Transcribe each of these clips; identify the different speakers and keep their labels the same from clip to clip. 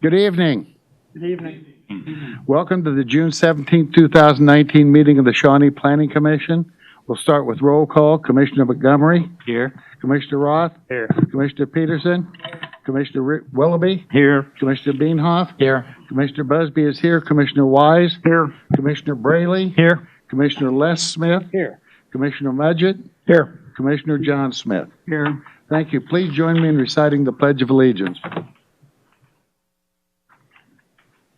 Speaker 1: Good evening.
Speaker 2: Good evening.
Speaker 1: Welcome to the June 17th, 2019 meeting of the Shawnee Planning Commission. We'll start with roll call. Commissioner Montgomery.
Speaker 2: Here.
Speaker 1: Commissioner Roth.
Speaker 2: Here.
Speaker 1: Commissioner Peterson. Commissioner Willoughby.
Speaker 2: Here.
Speaker 1: Commissioner Beanhoff.
Speaker 2: Here.
Speaker 1: Commissioner Busby is here. Commissioner Wise.
Speaker 2: Here.
Speaker 1: Commissioner Braley.
Speaker 2: Here.
Speaker 1: Commissioner Les Smith.
Speaker 2: Here.
Speaker 1: Commissioner Mudgett.
Speaker 2: Here.
Speaker 1: Commissioner John Smith.
Speaker 2: Here.
Speaker 1: Thank you. Please join me in reciting the Pledge of Allegiance.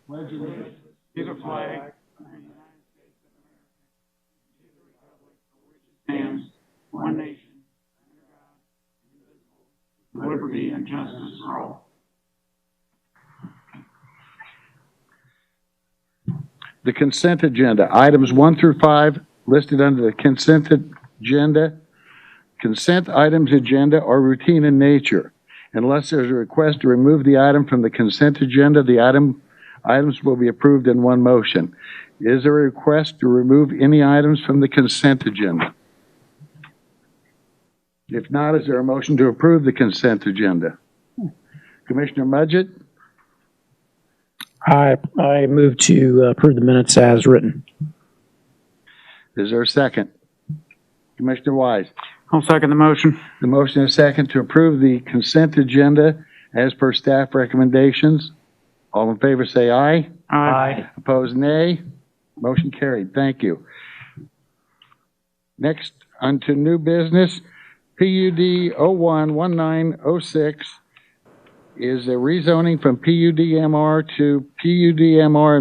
Speaker 2: Pledge allegiance to the flag of the United States of America, stands one nation, under God, indivisible, with liberty and justice for all.
Speaker 1: The consent agenda, items 1 through 5 listed under the consent agenda. Consent items agenda are routine in nature. Unless there's a request to remove the item from the consent agenda, the items will be approved in one motion. Is there a request to remove any items from the consent agenda? If not, is there a motion to approve the consent agenda? Commissioner Mudgett?
Speaker 3: I move to approve the minutes as written.
Speaker 1: Is there a second? Commissioner Wise?
Speaker 2: I'll second the motion.
Speaker 1: The motion is second to approve the consent agenda as per staff recommendations. All in favor say aye.
Speaker 2: Aye.
Speaker 1: Opposed, nay. Motion carried. Thank you. Next, onto new business. PUD 011906 is a rezoning from PUDMR to PUDMR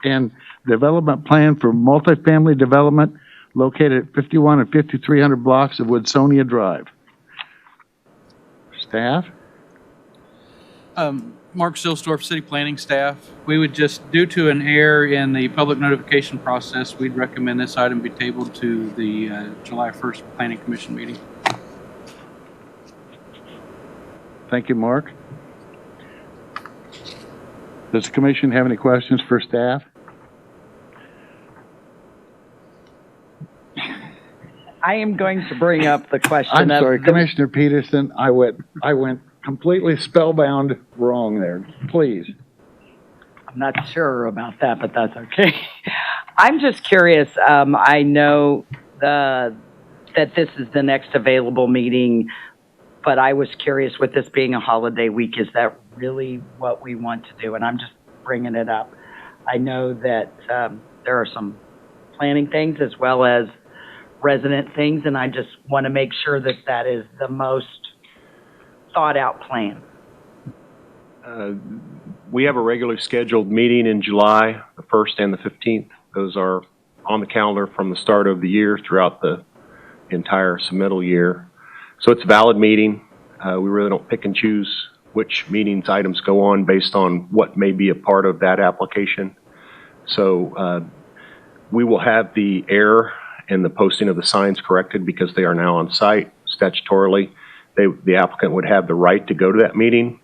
Speaker 1: and development plan for multifamily development located at 51 and 5300 blocks of Woodsonia Drive. Staff?
Speaker 4: Mark Silsdorf, City Planning Staff. We would just, due to an error in the public notification process, we'd recommend this item be tabled to the July 1st Planning Commission meeting.
Speaker 1: Thank you, Mark. Does the commission have any questions for staff?
Speaker 5: I am going to bring up the question
Speaker 1: I'm
Speaker 5: of
Speaker 1: sorry,
Speaker 5: the-
Speaker 1: Commissioner Peterson, I went completely spellbound wrong there. Please.
Speaker 5: I'm not sure about that, but that's okay. I'm just curious. I know that this is the next available meeting, but I was curious, with this being a holiday week, is that really what we want to do? And I'm just bringing it up. I know that there are some planning things as well as resident things, and I just want to make sure that that is the most thought out plan.
Speaker 6: We have a regularly scheduled meeting in July, the 1st and the 15th. Those are on the calendar from the start of the year throughout the entire submittal year. So it's a valid meeting. We really don't pick and choose which meetings items go on based on what may be a part of that application. So we will have the error in the posting of the signs corrected because they are now on site statutorily. The applicant would have the right to go to that meeting.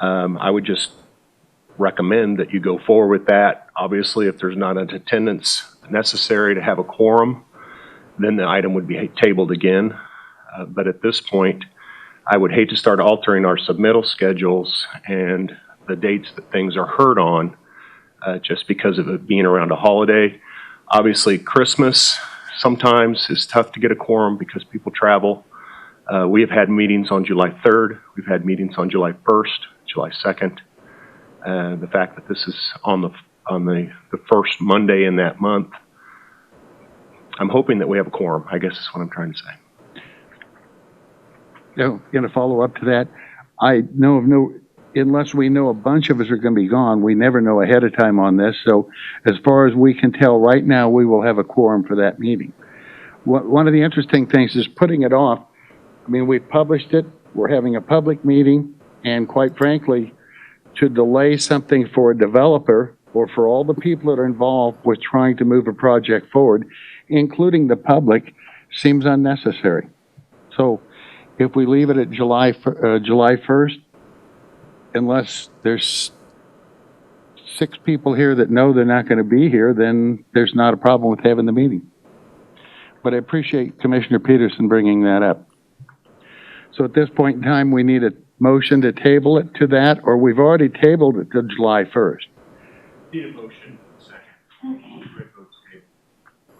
Speaker 6: I would just recommend that you go forward with that. Obviously, if there's not an attendance necessary to have a quorum, then the item would be tabled again. But at this point, I would hate to start altering our submittal schedules and the dates that things are heard on just because of it being around a holiday. Obviously, Christmas sometimes is tough to get a quorum because people travel. We have had meetings on July 3rd. We've had meetings on July 1st, July 2nd. The fact that this is on the first Monday in that month, I'm hoping that we have a quorum, I guess is what I'm trying to say.
Speaker 1: Going to follow up to that. I know of no, unless we know a bunch of us are going to be gone, we never know ahead of time on this. So as far as we can tell right now, we will have a quorum for that meeting. One of the interesting things is putting it off. I mean, we've published it, we're having a public meeting, and quite frankly, to delay something for a developer or for all the people that are involved with trying to move a project forward, including the public, seems unnecessary. So if we leave it at July 1st, unless there's 6 people here that know they're not going to be here, then there's not a problem with having the meeting. But I appreciate Commissioner Peterson bringing that up. So at this point in time, we need a motion to table it to that, or we've already tabled it to July 1st.
Speaker 6: Need a motion, second.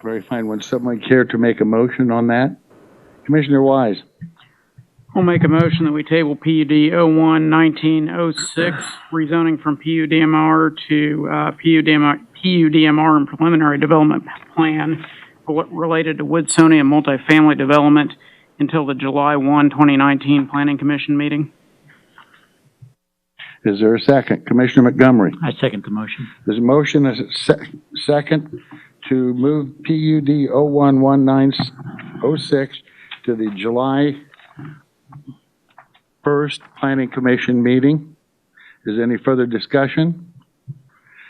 Speaker 1: Very fine. Would someone care to make a motion on that? Commissioner Wise.
Speaker 2: I'll make a motion that we table PUD 01-1906, rezoning from PUDMR to PUDMR and preliminary development plan related to Woodsonia multifamily development until the July 1, 2019 Planning Commission meeting.
Speaker 1: Is there a second? Commissioner Montgomery.
Speaker 3: I second the motion.
Speaker 1: There's a motion, is it second, to move PUD 01-1906 to the July 1st Planning Commission meeting. Is there any further discussion?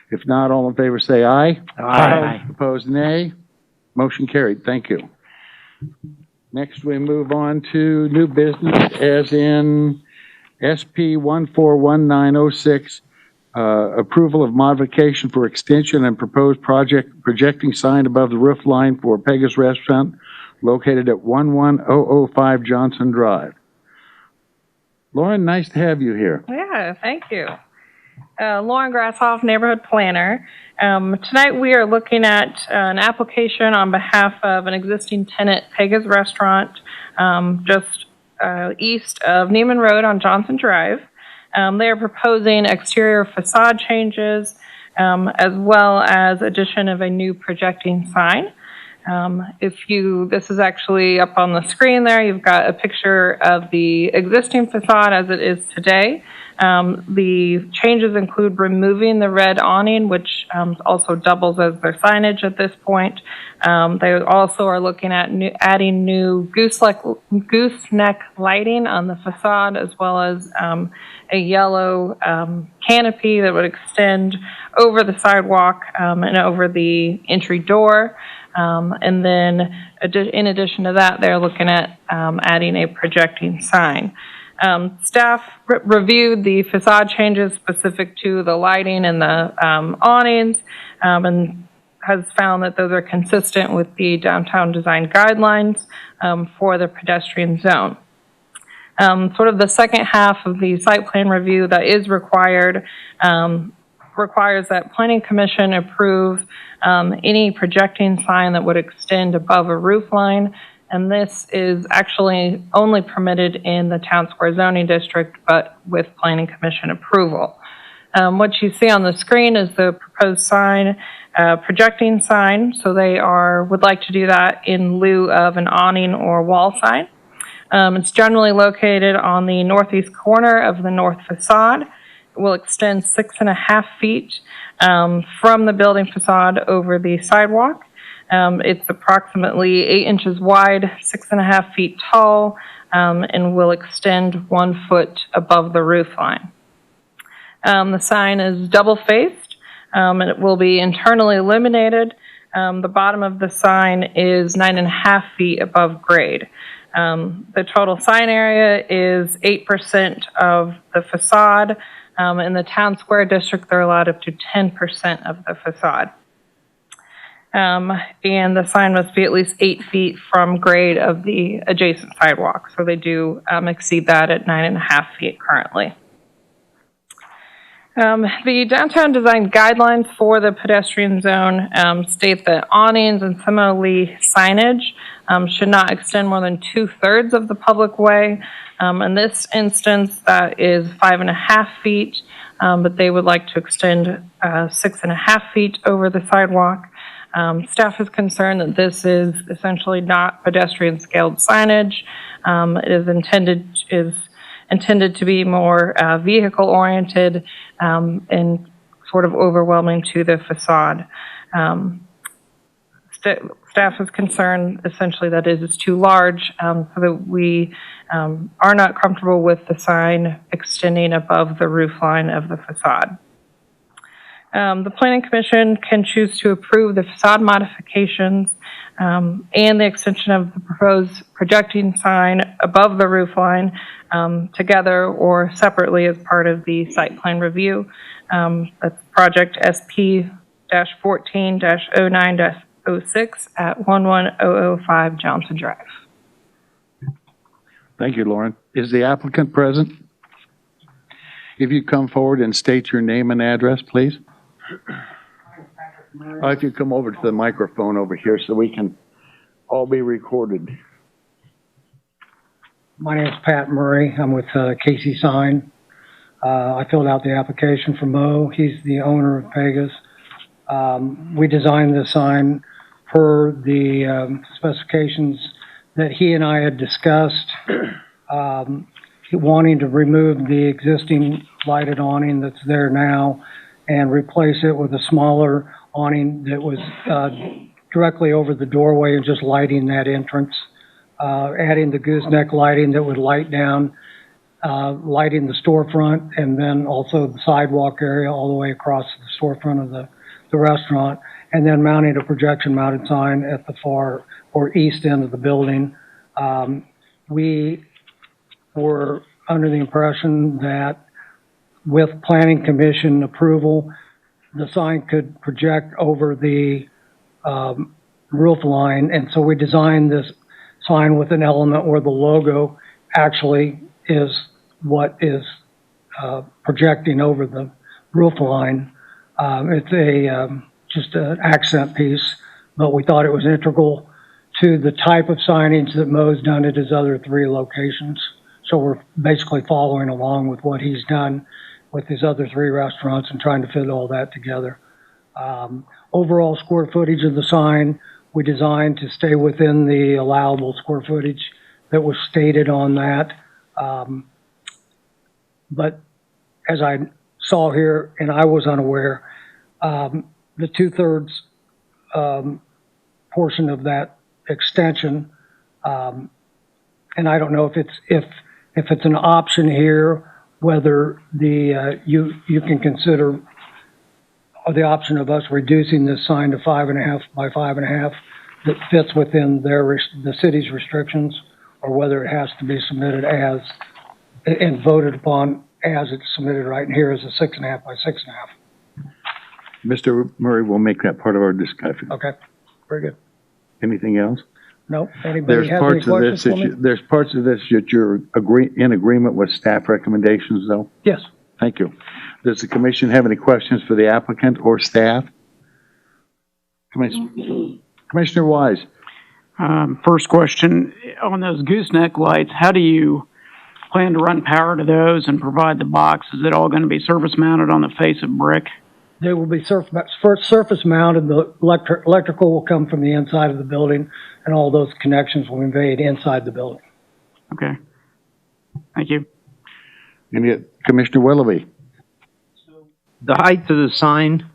Speaker 1: If not, all in favor say aye.
Speaker 3: Aye.
Speaker 1: Opposed, nay. Motion carried. Thank you. Next, we move on to new business, as in SP 141906, approval of modification for extension and proposed projecting sign above the roof line for Pegah's Restaurant located at 11005 Johnson Drive. Lauren, nice to have you here.
Speaker 7: Yeah, thank you. Lauren Grasshoff, neighborhood planner. Tonight we are looking at an application on behalf of an existing tenant, Pegah's Restaurant, just east of Neiman Road on Johnson Drive. They are proposing exterior facade changes, as well as addition of a new projecting sign. This is actually up on the screen there. You've got a picture of the existing facade as it is today. The changes include removing the red awning, which also doubles as their signage at this point. They also are looking at adding new gooseneck lighting on the facade, as well as a yellow canopy that would extend over the sidewalk and over the entry door. And then in addition to that, they're looking at adding a projecting sign. Staff reviewed the facade changes specific to the lighting and the awnings, and has found that those are consistent with the downtown design guidelines for the pedestrian zone. Sort of the second half of the site plan review that is required requires that Planning Commission approve any projecting sign that would extend above a roof line. And this is actually only permitted in the Town Square zoning district, but with Planning Commission approval. What you see on the screen is the proposed sign, projecting sign. So they would like to do that in lieu of an awning or wall sign. It's generally located on the northeast corner of the north facade. It will extend 6.5 feet from the building facade over the sidewalk. It's approximately 8 inches wide, 6.5 feet tall, and will extend 1 foot above the roof line. The sign is double-faced, and it will be internally illuminated. The bottom of the sign is 9.5 feet above grade. The total sign area is 8% of the facade. In the Town Square district, they're allowed up to 10% of the facade. And the sign must be at least 8 feet from grade of the adjacent sidewalk. So they do exceed that at 9.5 feet currently. The downtown design guidelines for the pedestrian zone state that awnings and similarly signage should not extend more than 2/3 of the public way. In this instance, that is 5.5 feet, but they would like to extend 6.5 feet over the sidewalk. Staff is concerned that this is essentially not pedestrian scaled signage. It is intended to be more vehicle oriented and sort of overwhelming to the facade. Staff is concerned essentially that it is too large, so that we are not comfortable with the sign extending above the roof line of the facade. The Planning Commission can choose to approve the facade modifications and the extension of the proposed projecting sign above the roof line together or separately as part of the site plan review. That's project SP-14-09-06 at 11005 Johnson Drive.
Speaker 1: Thank you, Lauren. Is the applicant present? If you come forward and state your name and address, please. If you come over to the microphone over here so we can all be recorded.
Speaker 8: My name is Pat Murray. I'm with Casey Sign. I filled out the application for Mo. He's the owner of Pegah's. We designed the sign per the specifications that he and I had discussed, wanting to remove the existing lighted awning that's there now and replace it with a smaller awning that was directly over the doorway and just lighting that entrance, adding the gooseneck lighting that would light down, lighting the storefront, and then also the sidewalk area all the way across the storefront of the restaurant, and then mounting a projection mounted sign at the far or east end of the building. We were under the impression that with Planning Commission approval, the sign could project over the roof line, and so we designed this sign with an element where the logo actually is what is projecting over the roof line. It's just an accent piece, but we thought it was integral to the type of signage that Mo's done at his other 3 locations. So we're basically following along with what he's done with his other 3 restaurants and trying to fit all that together. Overall square footage of the sign, we designed to stay within the allowable square footage that was stated on that. But as I saw here, and I was unaware, the 2/3 portion of that extension, and I don't know if it's an option here, whether the you can consider the option of us reducing this sign to 5.5 by 5.5 that fits within the city's restrictions, or whether it has to be submitted as and voted upon as it's submitted right here as a 6.5 by 6.5.
Speaker 1: Mr. Murray will make that part of our discussion.
Speaker 8: Okay, very good.
Speaker 1: Anything else?
Speaker 8: No, anybody
Speaker 1: There's
Speaker 8: have any
Speaker 1: parts of
Speaker 8: questions
Speaker 1: this
Speaker 8: for me?
Speaker 1: there's parts of this that you're in agreement with staff recommendations, though?
Speaker 8: Yes.
Speaker 1: Thank you. Does the commission have any questions for the applicant or staff? Commissioner Wise.
Speaker 2: First question, on those gooseneck lights, how do you plan to run power to those and provide the box? Is it all going to be surface mounted on the face of brick?
Speaker 8: They will be surface mounted. The electrical will come from the inside of the building, and all those connections will be made inside the building.
Speaker 2: Okay. Thank you.
Speaker 1: And yet, Commissioner Willoughby.
Speaker 9: The height of the sign,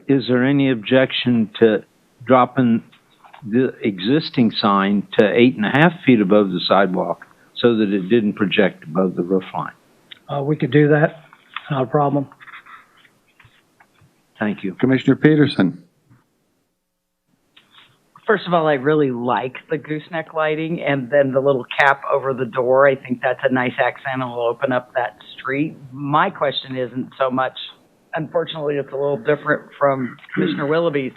Speaker 9: is there any objection to dropping the existing sign to 8.5 feet above the sidewalk so that it didn't project above the roof line?
Speaker 8: We could do that. Not a problem.
Speaker 9: Thank you.
Speaker 1: Commissioner Peterson.
Speaker 5: First of all, I really like the gooseneck lighting and then the little cap over the door. I think that's a nice accent and will open up that street. My question isn't so much, unfortunately, it's a little different from Commissioner Willoughby's.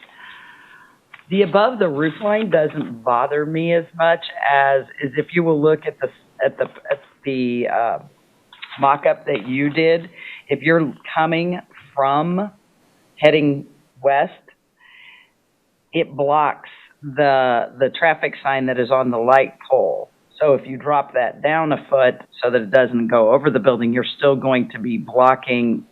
Speaker 5: The above the roof line doesn't bother me as much as if you will look at the mock-up that you did, if you're coming from heading west, it blocks the traffic sign that is on the light pole. So if you drop that down a foot so that it doesn't go over the building, you're still going to be blocking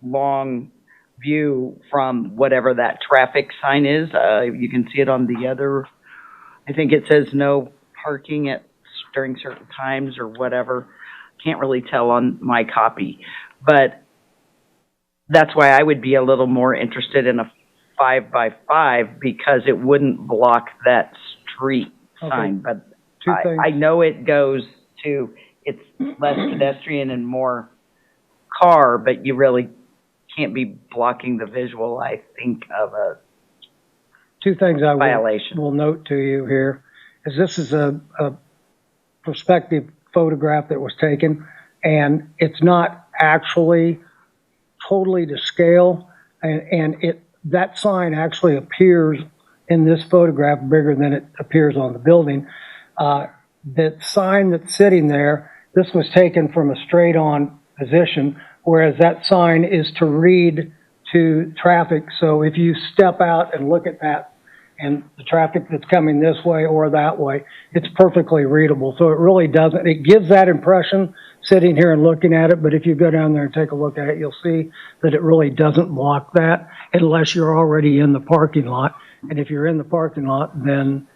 Speaker 5: long view from whatever that traffic sign is. You can see it on the other, I think it says no parking during certain times or whatever. Can't really tell on my copy, but that's why I would be a little more interested in a 5x5 because it wouldn't block that street sign. But
Speaker 8: Two things.
Speaker 5: I know it goes to, it's less pedestrian and more car, but you really can't be blocking the visual, I think, of a
Speaker 8: Two things I
Speaker 5: violation.
Speaker 8: will note to you here is this is a prospective photograph that was taken, and it's not actually totally to scale, and that sign actually appears in this photograph bigger than it appears on the building. The sign that's sitting there, this was taken from a straight-on position, whereas that sign is to read to traffic. So if you step out and look at that and the traffic that's coming this way or that way, it's perfectly readable. So it really doesn't, it gives that impression sitting here and looking at it, but if you go down there and take a look at it, you'll see that it really doesn't block that unless you're already in the parking lot. And if you're in the parking lot, then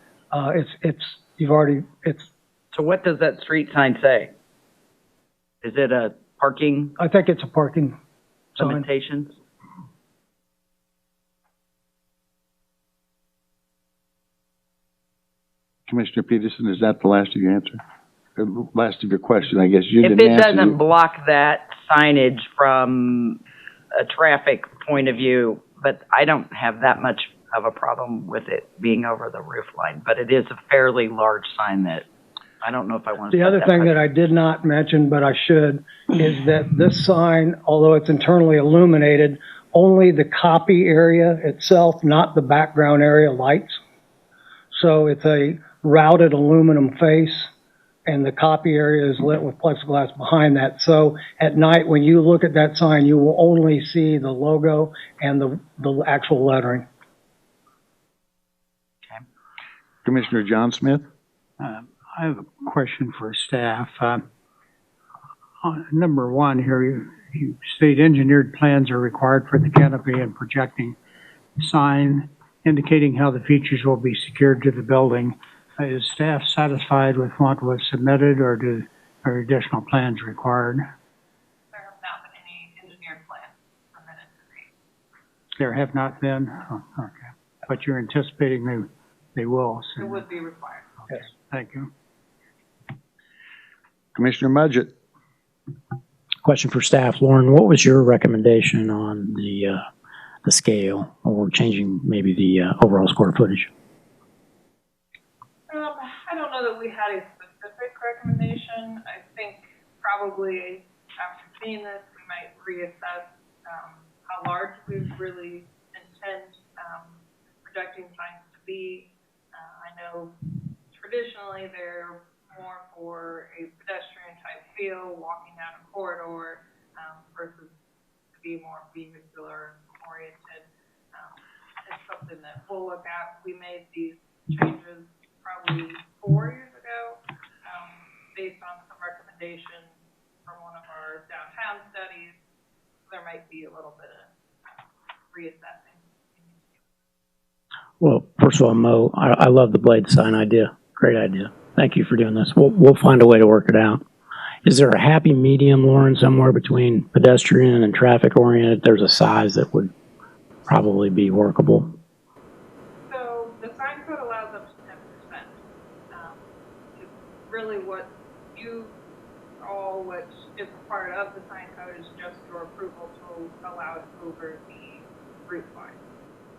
Speaker 5: So what does that street sign say? Is it a parking
Speaker 8: I think it's a parking sign.
Speaker 5: limitations?
Speaker 1: Commissioner Peterson, is that the last of your answer? The last of your question, I guess. You
Speaker 5: If
Speaker 1: didn't
Speaker 5: it
Speaker 1: answer
Speaker 5: doesn't
Speaker 1: it.
Speaker 5: block that signage from a traffic point of view, but I don't have that much of a problem with it being over the roof line, but it is a fairly large sign that I don't know if I want to.
Speaker 8: The other thing that I did not mention, but I should, is that this sign, although it's internally illuminated, only the copy area itself, not the background area, lights. So it's a routed aluminum face, and the copy area is lit with plexiglass behind that. So at night, when you look at that sign, you will only see the logo and the actual lettering.
Speaker 1: Commissioner John Smith?
Speaker 10: I have a question for staff. On number one here, you state engineered plans are required for the canopy and projecting sign indicating how the features will be secured to the building. Is staff satisfied with what was submitted, or are additional plans required?
Speaker 7: There have not been any engineered plans submitted to date.
Speaker 10: There have not been? Oh, okay. But you're anticipating they will? So.
Speaker 7: It would be required.
Speaker 10: Okay. Thank you.
Speaker 1: Commissioner Mudgett?
Speaker 3: Question for staff. Lauren, what was your recommendation on the scale, or changing maybe the overall square footage?
Speaker 7: I don't know that we had a specific recommendation. I think probably after seeing this, we might reassess how large we really intend projecting signs to be. I know traditionally they're more for a pedestrian type feel, walking down a corridor, versus to be more vehicular oriented. It's something that we'll look at. We made these changes probably 4 years ago, based on some recommendations from one of our downtown studies. There might be a little bit of reassessing.
Speaker 3: Well, first of all, Mo, I love the blade sign idea. Great idea. Thank you for doing this. We'll find a way to work it out. Is there a happy medium, Lauren, somewhere between pedestrian and traffic oriented? There's a size that would probably be workable.
Speaker 7: So the sign code allows up to 10%. It's really what is required of the sign code is just your approval to allow it over the roof line.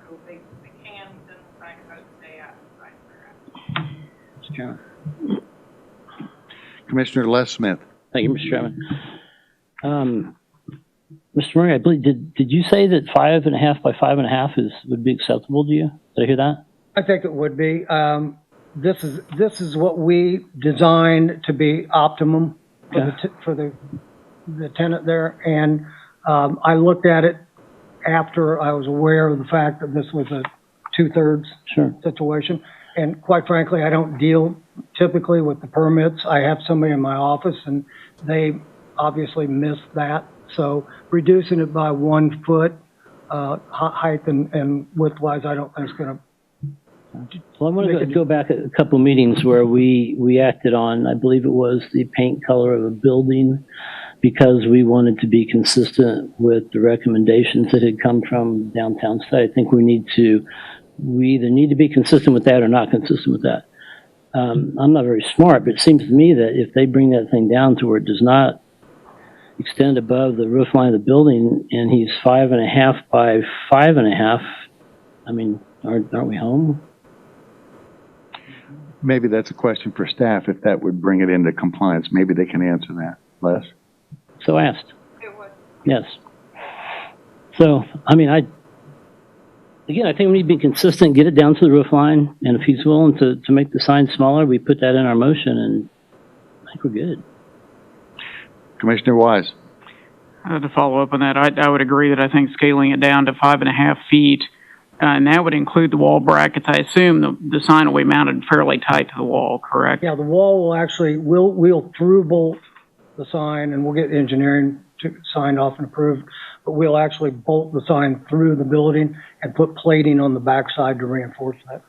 Speaker 7: So they can, within the sign code, stay at the sign they're at.
Speaker 1: Commissioner Les Smith?
Speaker 11: Thank you, Mr. Chairman. Mr. Murray, I believe, did you say that 5.5 by 5.5 would be acceptable to you? Did I hear that?
Speaker 8: I think it would be. This is what we designed to be optimum for the tenant there, and I looked at it after I was aware of the fact that this was a two-thirds
Speaker 11: Sure.
Speaker 8: situation. And quite frankly, I don't deal typically with the permits. I have somebody in my office, and they obviously missed that. So reducing it by 1 foot, height and width-wise, I don't think it's going to.
Speaker 11: Well, I want to go back a couple meetings where we acted on, I believe it was the paint color of a building, because we wanted to be consistent with the recommendations that had come from downtown state. I think we either need to be consistent with that or not consistent with that. I'm not very smart, but it seems to me that if they bring that thing down to where it does not extend above the roof line of the building, and he's 5.5 by 5.5, I mean, aren't we home?
Speaker 1: Maybe that's a question for staff, if that would bring it into compliance. Maybe they can answer that. Les?
Speaker 11: So asked. Yes. So, I mean, I think we need to be consistent, get it down to the roof line, and if he's willing to make the sign smaller, we put that in our motion, and I think we're good.
Speaker 1: Commissioner Wise?
Speaker 2: To follow up on that, I would agree that I think scaling it down to 5.5 feet, and that would include the wall brackets. I assume the sign will be mounted fairly tight to the wall, correct?
Speaker 8: Yeah, the wall will actually, we'll through bolt the sign, and we'll get engineering signed off and approved, but we'll actually bolt the sign through the building and put plating on the backside to reinforce that.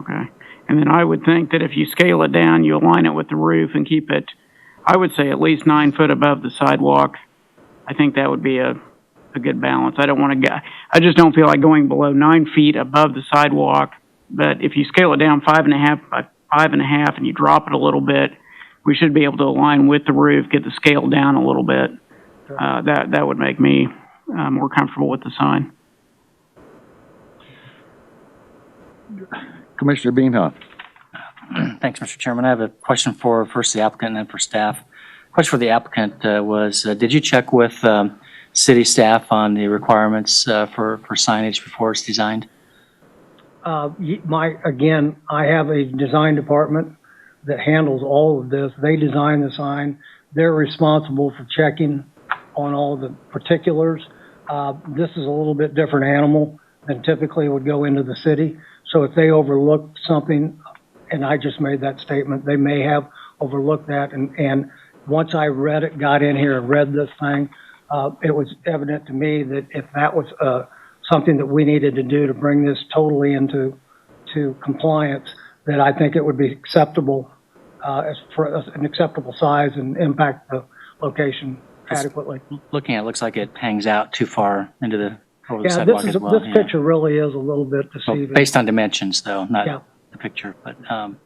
Speaker 2: Okay. And then I would think that if you scale it down, you align it with the roof and keep it, I would say, at least 9 foot above the sidewalk. I think that would be a good balance. I just don't feel like going below 9 feet above the sidewalk, but if you scale it down 5.5 by 5.5 and you drop it a little bit, we should be able to align with the roof, get the scale down a little bit. That would make me more comfortable with the sign.
Speaker 1: Commissioner Beanhoff?
Speaker 12: Thanks, Mr. Chairman. I have a question for first the applicant and then for staff. Question for the applicant was, did you check with city staff on the requirements for signage before it's designed?
Speaker 8: Again, I have a design department that handles all of this. They design the sign. They're responsible for checking on all the particulars. This is a little bit different animal than typically would go into the city. So if they overlook something, and I just made that statement, they may have overlooked that. And once I read it, got in here and read this thing, it was evident to me that if that was something that we needed to do to bring this totally into compliance, that I think it would be acceptable as for an acceptable size and impact the location adequately.
Speaker 12: Looking at it, looks like it hangs out too far into the over the
Speaker 8: Yeah,
Speaker 12: sidewalk
Speaker 8: this
Speaker 12: as well.
Speaker 8: this picture really is a little bit deceiving.
Speaker 12: Based on dimensions, though, not
Speaker 8: Yeah.
Speaker 12: the picture. But and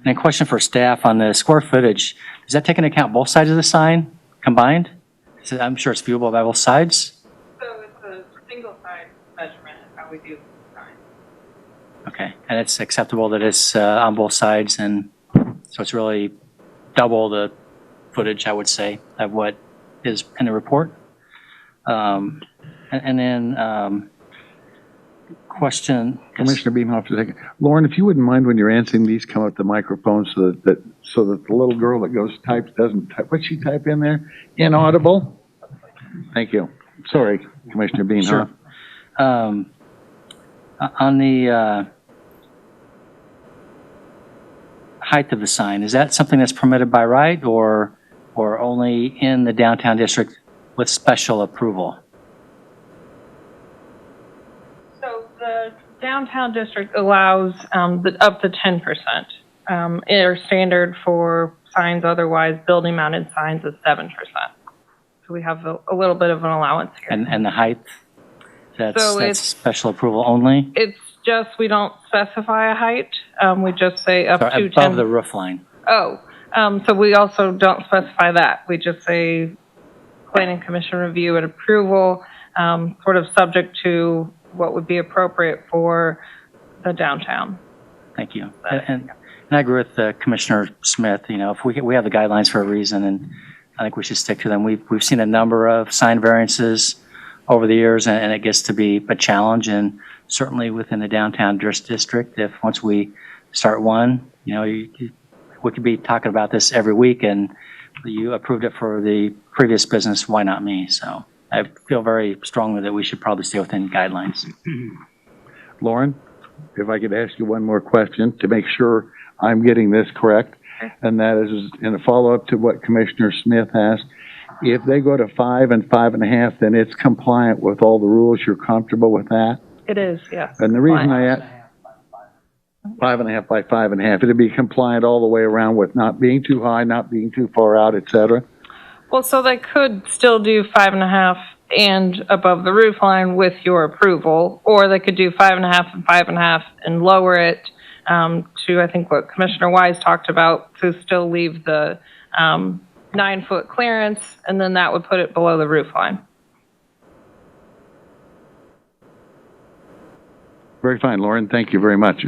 Speaker 12: a question for staff on the square footage. Does that take into account both sides of the sign combined? So I'm sure it's viewable by both sides.
Speaker 7: So it's a single side measurement is how we do the sign.
Speaker 12: Okay, and it's acceptable that it's on both sides, and so it's really double the footage, I would say, of what is in the report. And then question.
Speaker 1: Commissioner Beanhoff, for a second. Lauren, if you wouldn't mind when you're answering these, come up to the microphone so that the little girl that goes types doesn't type. What'd she type in there? Inaudible? Thank you. Sorry, Commissioner Beanhoff.
Speaker 12: Sure. On the height of the sign, is that something that's permitted by right or only in the downtown district with special approval?
Speaker 7: So the downtown district allows up to 10%. Our standard for signs otherwise building mounted signs is 7%. So we have a little bit of an allowance here.
Speaker 12: And the height, that's
Speaker 7: it's
Speaker 12: special approval only?
Speaker 7: It's just, we don't specify a height. We just say up
Speaker 12: Sorry,
Speaker 7: to 10.
Speaker 12: above the roof line.
Speaker 7: Oh, so we also don't specify that. We just say planning commission review and approval, sort of subject to what would be appropriate for the downtown.
Speaker 12: Thank you. And I agree with Commissioner Smith. You know, if we have the guidelines for a reason, and I think we should stick to them. We've seen a number of sign variances over the years, and it gets to be a challenge. And certainly within the downtown district, if once we start one, you know, we could be talking about this every week, and you approved it for the previous business, why not me? So I feel very strongly that we should probably stay within guidelines.
Speaker 1: Lauren, if I could ask you one more question to make sure I'm getting this correct, and that is in a follow-up to what Commissioner Smith asked. If they go to 5 and 5.5, then it's compliant with all the rules. You're comfortable with that?
Speaker 7: It is, yes.
Speaker 1: And the reason I asked 5.5 by 5.5, it'd be compliant all the way around with not being too high, not being too far out, et cetera.
Speaker 7: Well, so they could still do 5.5 and above the roof line with your approval, or they could do 5.5 and 5.5 and lower it to, I think, what Commissioner Wise talked about, to still leave the 9-foot clearance, and then that would put it below the roof line.
Speaker 1: Very fine, Lauren. Thank you very much.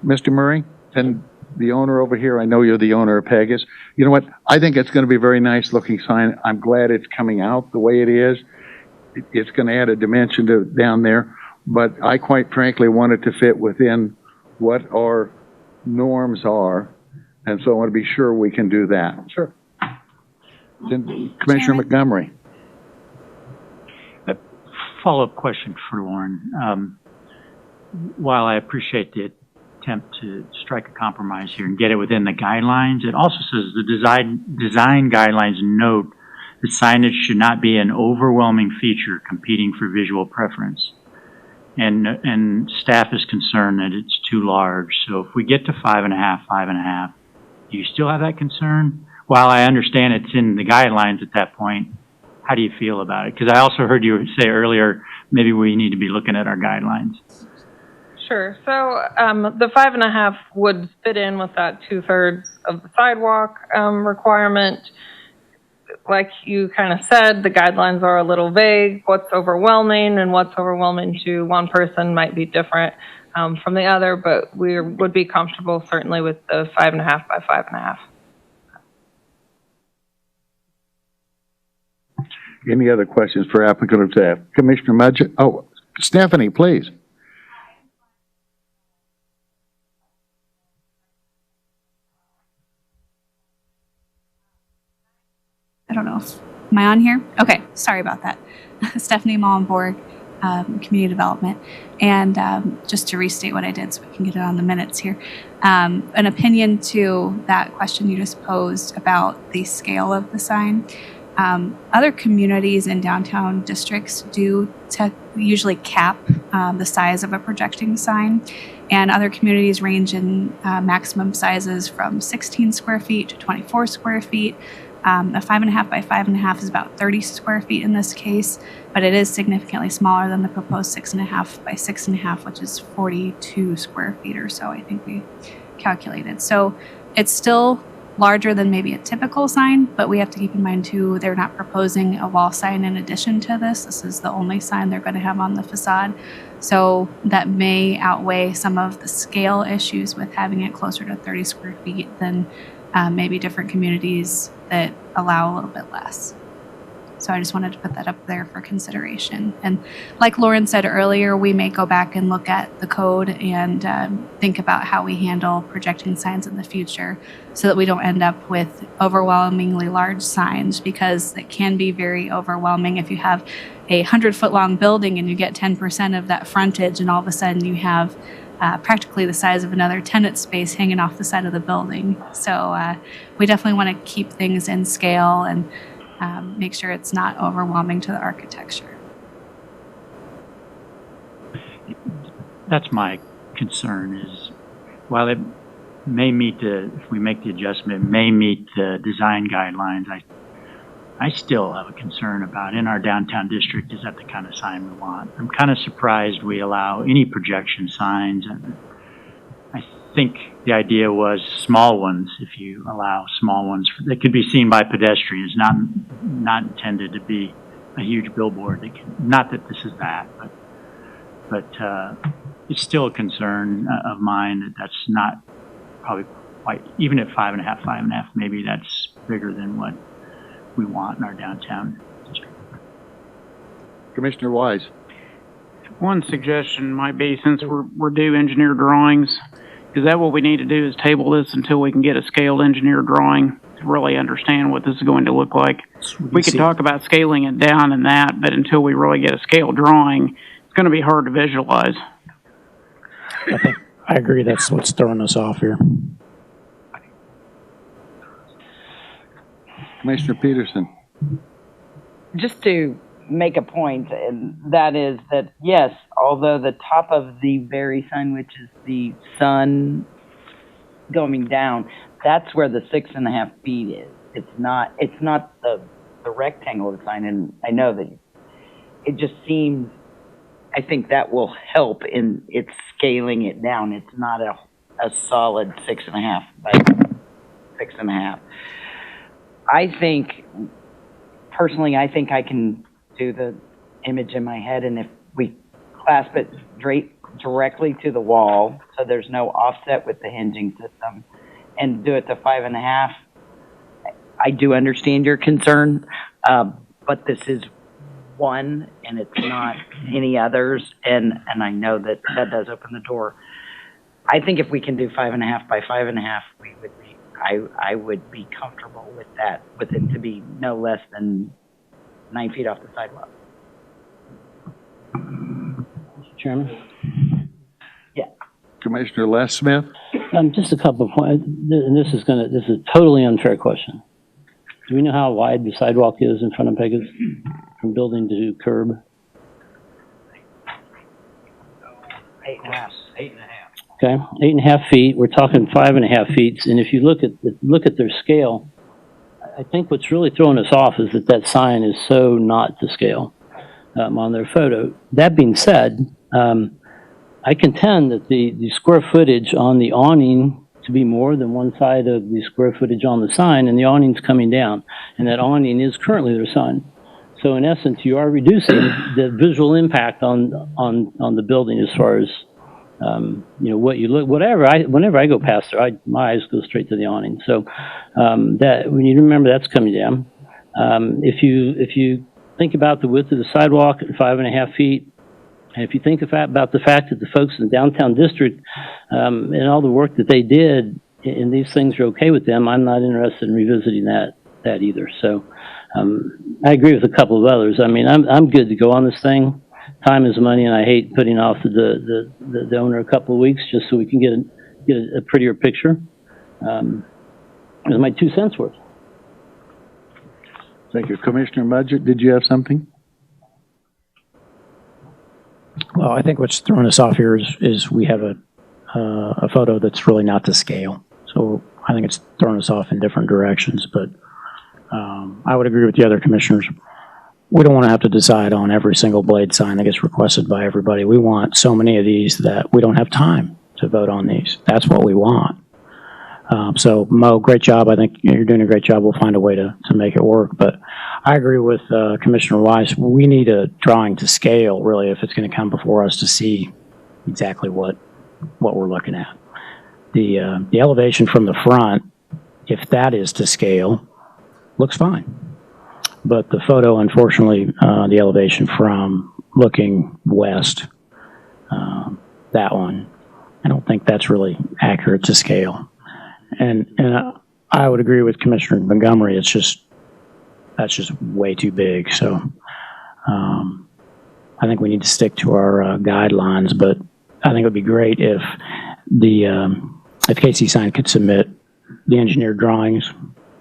Speaker 1: Mr. Murray, and the owner over here, I know you're the owner of Pegah's. You know what? I think it's going to be a very nice looking sign. I'm glad it's coming out the way it is. It's going to add a dimension to down there, but I quite frankly want it to fit within what our norms are, and so I want to be sure we can do that.
Speaker 8: Sure.
Speaker 1: Then Commissioner Montgomery.
Speaker 13: A follow-up question for Lauren. While I appreciate the attempt to strike a compromise here and get it within the guidelines, it also says the design guidelines note that signage should not be an overwhelming feature competing for visual preference. And staff is concerned that it's too large. So if we get to 5.5, do you still have that concern? While I understand it's in the guidelines at that point, how do you feel about it? Because I also heard you say earlier, maybe we need to be looking at our guidelines.
Speaker 7: Sure. So the 5.5 would fit in with that 2/3 of the sidewalk requirement. Like you kind of said, the guidelines are a little vague. What's overwhelming and what's overwhelming to one person might be different from the other, but we would be comfortable certainly with the 5.5 by 5.5.
Speaker 1: Any other questions for applicant or staff? Commissioner Mudgett? Oh, Stephanie, please.
Speaker 14: I don't know. Am I on here? Okay, sorry about that. Stephanie Mollenborg, Community Development. And just to restate what I did so we can get it on the minutes here. An opinion to that question you just posed about the scale of the sign. Other communities in downtown districts do usually cap the size of a projecting sign. And other communities range in maximum sizes from 16 square feet to 24 square feet. A 5.5 by 5.5 is about 30 square feet in this case, but it is significantly smaller than the proposed 6.5 by 6.5, which is 42 square feet or so, I think we calculated. So it's still larger than maybe a typical sign, but we have to keep in mind too, they're not proposing a wall sign in addition to this. This is the only sign they're going to have on the facade. So that may outweigh some of the scale issues with having it closer to 30 square feet than maybe different communities that allow a little bit less. So I just wanted to put that up there for consideration. And like Lauren said earlier, we may go back and look at the code and think about how we handle projecting signs in the future so that we don't end up with overwhelmingly large signs, because it can be very overwhelming if you have a 100-foot long building and you get 10% of that frontage and all of a sudden you have practically the size of another tenant space hanging off the side of the building. So we definitely want to keep things in scale and make sure it's not overwhelming to the architecture.
Speaker 13: That's my concern, is while it may meet if we make the adjustment, it may meet the design guidelines, I still have a concern about in our downtown district, is that the kind of sign we want? I'm kind of surprised we allow any projection signs. I think the idea was small ones, if you allow small ones that could be seen by pedestrians, not intended to be a huge billboard. Not that this is that, but it's still a concern of mine that that's not probably quite, even at 5.5, maybe that's bigger than what we want in our downtown district.
Speaker 1: Commissioner Wise.
Speaker 2: One suggestion might be, since we're due engineer drawings, is that what we need to do, is table this until we can get a scaled engineer drawing really understand what this is going to look like. We could talk about scaling it down and that, but until we really get a scale drawing, it's going to be hard to visualize.
Speaker 3: I agree. That's what's throwing us off here.
Speaker 1: Commissioner Peterson.
Speaker 5: Just to make a point, and that is that, yes, although the top of the very sign, which is the sun going down, that's where the 6.5 feet is. It's not the rectangle of the sign, and I know that it just seems, I think that will help in its scaling it down. It's not a solid 6.5 by 6.5. Personally, I think I can do the image in my head, and if we clasp it directly to the wall, so there's no offset with the hinging system, and do it to 5.5, I do understand your concern, but this is one, and it's not any others, and I know that does open the door. I think if we can do 5.5 by 5.5, I would be comfortable with that, with it to be no less than 9 feet off the sidewalk.
Speaker 11: Mr. Chairman?
Speaker 5: Yeah.
Speaker 1: Commissioner Les Smith.
Speaker 11: Just a couple of points, and this is a totally unfair question. Do we know how wide the sidewalk is in front of Pegah's, from building to curb?
Speaker 5: 8.5.
Speaker 11: Okay, 8.5 feet. We're talking 5.5 feet, and if you look at their scale, I think what's really throwing us off is that sign is so not to scale on their photo. That being said, I contend that the square footage on the awning to be more than one side of the square footage on the sign, and the awning's coming down, and that awning is currently their sign. So in essence, you are reducing the visual impact on the building as far as what you look, whenever I go past there, my eyes go straight to the awning. So that when you remember that's coming down. If you think about the width of the sidewalk at 5.5 feet, and if you think about the fact that the folks in the downtown district and all the work that they did, and these things are okay with them, I'm not interested in revisiting that either. So I agree with a couple of others. I mean, I'm good to go on this thing. Time is money, and I hate putting off the owner a couple of weeks just so we can get a prettier picture. It's my 2 cents worth.
Speaker 1: Thank you. Commissioner Mudgett, did you have something?
Speaker 3: Well, I think what's throwing us off here is we have a photo that's really not to scale. So I think it's throwing us off in different directions, but I would agree with the other commissioners. We don't want to have to decide on every single blade sign that gets requested by everybody. We want so many of these that we don't have time to vote on these. That's what we want. So Mo, great job. I think you're doing a great job. We'll find a way to make it work. But I agree with Commissioner Wise. We need a drawing to scale, really, if it's going to come before us to see exactly what we're looking at. The elevation from the front, if that is to scale, looks fine. But the photo, unfortunately, the elevation from looking west, that one, I don't think that's really accurate to scale. And I would agree with Commissioner Montgomery. That's just way too big. So I think we need to stick to our guidelines. But I think it would be great if if KC Sign could submit the engineered drawings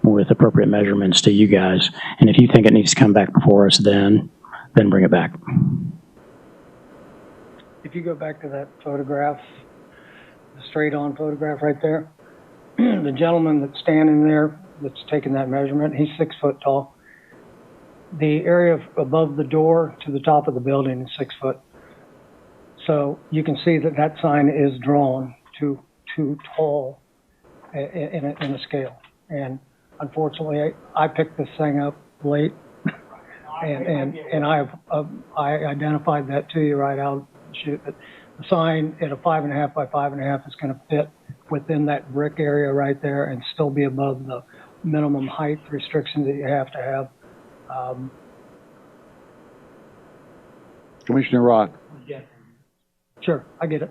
Speaker 3: with appropriate measurements to you guys. And if you think it needs to come back before us, then bring it back.
Speaker 8: If you go back to that photograph, the straight-on photograph right there, the gentleman that's standing there that's taking that measurement, he's 6 foot tall. The area above the door to the top of the building is 6 foot. So you can see that sign is drawn too tall in a scale. And unfortunately, I picked this thing up late, and I identified that to you right out. Shoot, the sign at a 5.5 by 5.5 is going to fit within that brick area right there and still be above the minimum height restriction that you have to have.
Speaker 1: Commissioner Roth.
Speaker 8: Sure, I get it.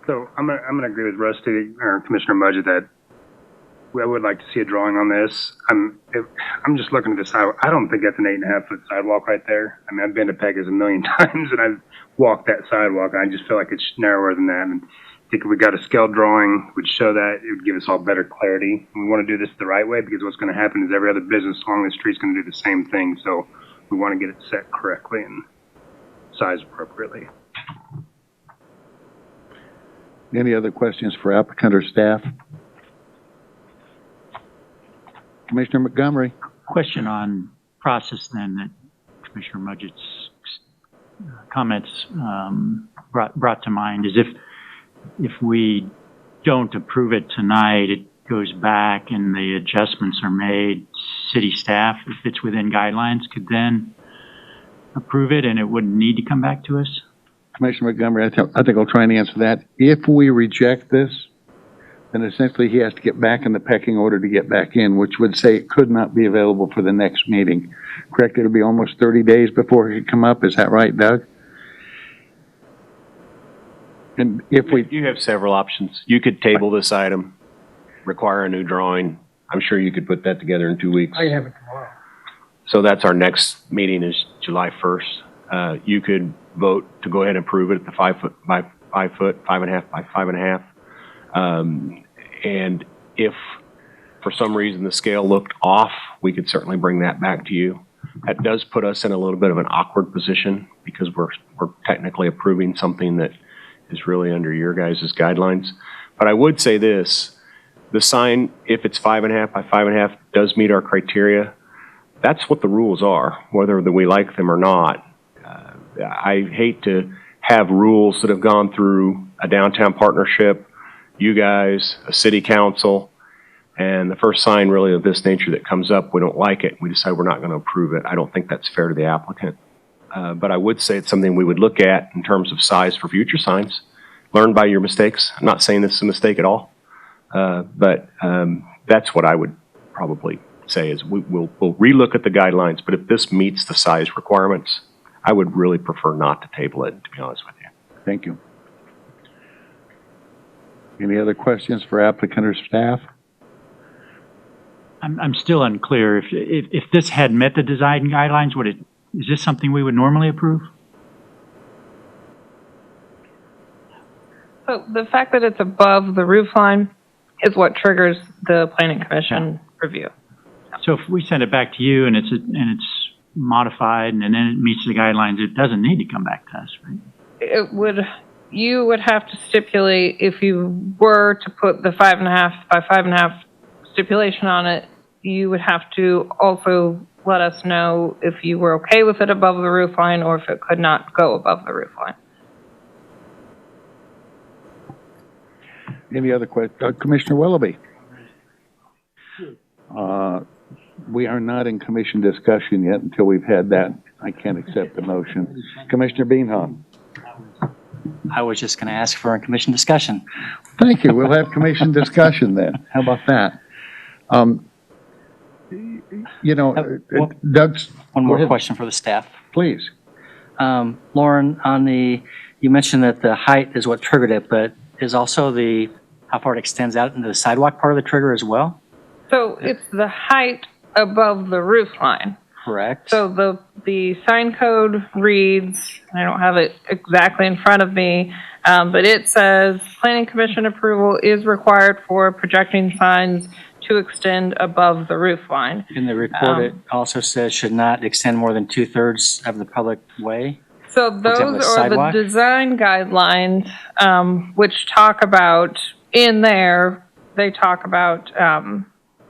Speaker 15: So I'm gonna agree with Rusty or Commissioner Mudgett that I would like to see a drawing on this. I'm just looking at the sidewalk. I don't think that's an 8.5-foot sidewalk right there. I mean, I've been to Pegah's a million times and I've walked that sidewalk. I just feel like it's narrower than that. And I think if we got a scale drawing, which would show that, it would give us all better clarity. We want to do this the right way because what's going to happen is every other business along the street is going to do the same thing. So we want to get it set correctly and sized appropriately.
Speaker 1: Any other questions for applicant or staff? Commissioner Montgomery.
Speaker 13: Question on process then that Commissioner Mudgett's comments brought to mind is if we don't approve it tonight, it goes back and the adjustments are made, city staff, if it's within guidelines, could then approve it and it wouldn't need to come back to us?
Speaker 1: Commissioner Montgomery, I think I'll try and answer that. If we reject this, then essentially he has to get back in the pecking order to get back in, which would say it could not be available for the next meeting. Correct? It'll be almost 30 days before it could come up. Is that right, Doug? And if we...
Speaker 6: You have several options. You could table this item, require a new drawing. I'm sure you could put that together in 2 weeks.
Speaker 8: I have it tomorrow.
Speaker 6: So that's our next meeting is July 1st. You could vote to go ahead and approve it at the 5 foot by 5 foot, 5.5 by 5.5. And if for some reason the scale looked off, we could certainly bring that back to you. That does put us in a little bit of an awkward position because we're technically approving something that is really under your guys' guidelines. But I would say this, the sign, if it's 5.5 by 5.5, does meet our criteria. That's what the rules are, whether we like them or not. I hate to have rules that have gone through a downtown partnership, you guys, a city council, and the first sign really of this nature that comes up, we don't like it, we decide we're not going to approve it. I don't think that's fair to the applicant. But I would say it's something we would look at in terms of size for future signs. Learn by your mistakes. I'm not saying this is a mistake at all, but that's what I would probably say is we'll relook at the guidelines, but if this meets the size requirements, I would really prefer not to table it, to be honest with you.
Speaker 1: Thank you. Any other questions for applicant or staff?
Speaker 13: I'm still unclear. If this had met the design guidelines, is this something we would normally approve?
Speaker 7: So the fact that it's above the roof line is what triggers the planning commission review.
Speaker 13: So if we send it back to you and it's modified and then it meets the guidelines, it doesn't need to come back to us, right? You would have to stipulate, if you were to put the 5.5 by 5.5 stipulation on it, you would have to also let us know if you were okay with it above the roof line or if it could not go above the roof line.
Speaker 1: Any other questions? Commissioner Willoughby? We are not in commission discussion yet until we've had that. I can't accept the motion. Commissioner Beanham?
Speaker 12: I was just going to ask for a commission discussion.
Speaker 1: Thank you. We'll have commission discussion then. How about that? Doug's...
Speaker 12: One more question for the staff.
Speaker 1: Please.
Speaker 12: Lauren, you mentioned that the height is what triggered it, but is also how far it extends out into the sidewalk part of the trigger as well?
Speaker 7: So it's the height above the roof line.
Speaker 12: Correct.
Speaker 7: So the sign code reads, I don't have it exactly in front of me, but it says planning commission approval is required for projecting signs to extend above the roof line.
Speaker 12: In the report, it also says should not extend more than 2/3 of the public way.
Speaker 7: So those are the design guidelines, which talk about, in there, they talk about,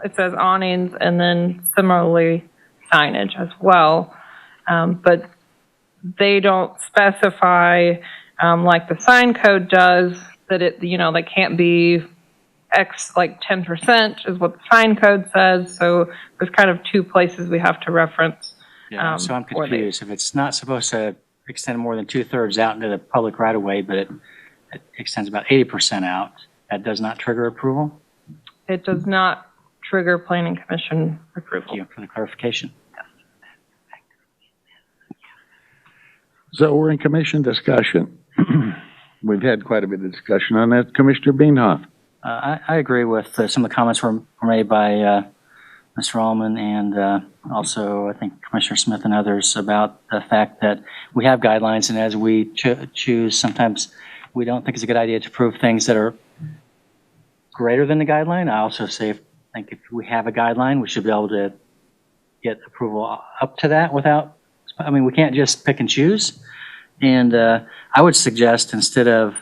Speaker 7: it says awnings and then similarly signage as well. But they don't specify, like the sign code does, that they can't be X, like 10% is what the sign code says. So there's kind of two places we have to reference.
Speaker 12: Yeah, so I'm confused. If it's not supposed to extend more than 2/3 out into the public right of way, but it extends about 80% out, that does not trigger approval?
Speaker 7: It does not trigger planning commission approval.
Speaker 12: Thank you for the clarification.
Speaker 1: So we're in commission discussion. We've had quite a bit of discussion on that. Commissioner Beanhoff?
Speaker 12: I agree with some of the comments were made by Mr. Allman and also I think Commissioner Smith and others about the fact that we have guidelines, and as we choose, sometimes we don't think it's a good idea to approve things that are greater than the guideline. I also think if we have a guideline, we should be able to get approval up to that without, I mean, we can't just pick and choose. And I would suggest instead of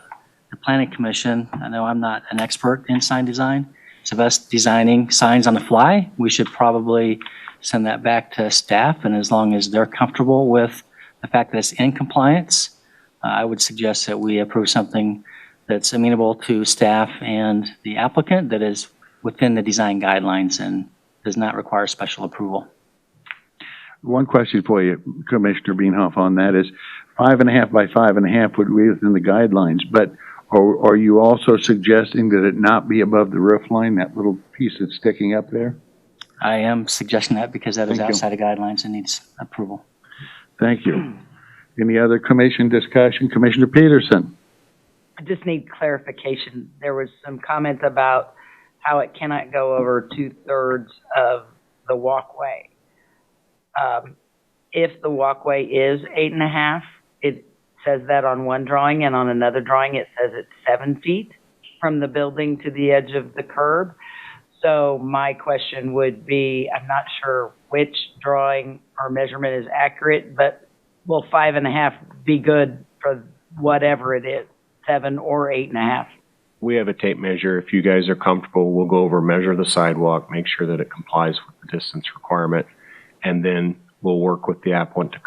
Speaker 12: the Planning Commission, I know I'm not an expert in sign design, so us designing signs on the fly, we should probably send that back to staff. And as long as they're comfortable with the fact that it's in compliance, I would suggest that we approve something that's amenable to staff and the applicant that is within the design guidelines and does not require special approval.
Speaker 1: One question for you, Commissioner Bienhoff, on that is 5.5 by 5.5 would be within the guidelines, but are you also suggesting that it not be above the roof line, that little piece that's sticking up there?
Speaker 12: I am suggesting that because that is
Speaker 1: Thank you.
Speaker 12: outside of guidelines and needs approval.
Speaker 1: Thank you. Any other commission discussion? Commissioner Peterson?
Speaker 5: I just need clarification. There was some comments about how it cannot go over 2/3 of the walkway. If the walkway is 8.5, it says that on one drawing, and on another drawing it says it's 7 feet from the building to the edge of the curb. So my question would be, I'm not sure which drawing or measurement is accurate, but will 5.5 be good for whatever it is, 7 or 8.5?
Speaker 6: We have a tape measure. If you guys are comfortable, we'll go over, measure the sidewalk, make sure that it complies with the distance requirement, and then we'll work with the applicant to